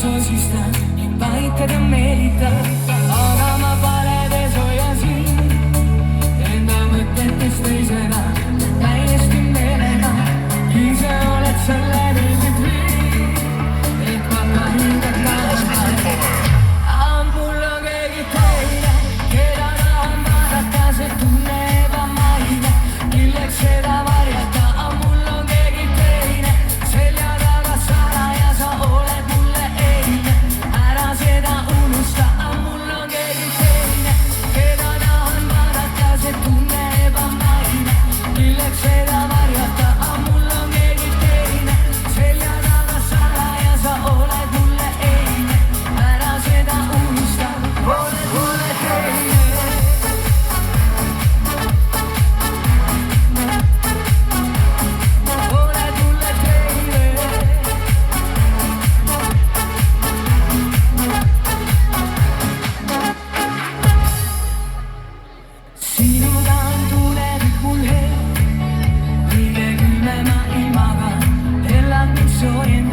tosistan ning paikade meelitad, aga ma valedes hoiasin enda mõtetes teisena täiesti meelega. ise oled selle tüüpi, et ma ka hingad kaasa. Mul on keegi teine, keda tahan vaadata, see tunne ebamaine, milleks seda varjata. Mul on keegi teine, selja taga salaja, sa oled mulle eile, ära seda unusta. Mul on keegi teine, keda tahan vaadata, see tunne ebamaine, milleks seda varjata. Mul on keegi teine, selja taga salaja, sa oled mulle eile, ära seda unusta. Oled mulle teine. Oled mulle teine. Sinuga on tulevik mul hea, kõige külmema ilmaga elad mind soojendama.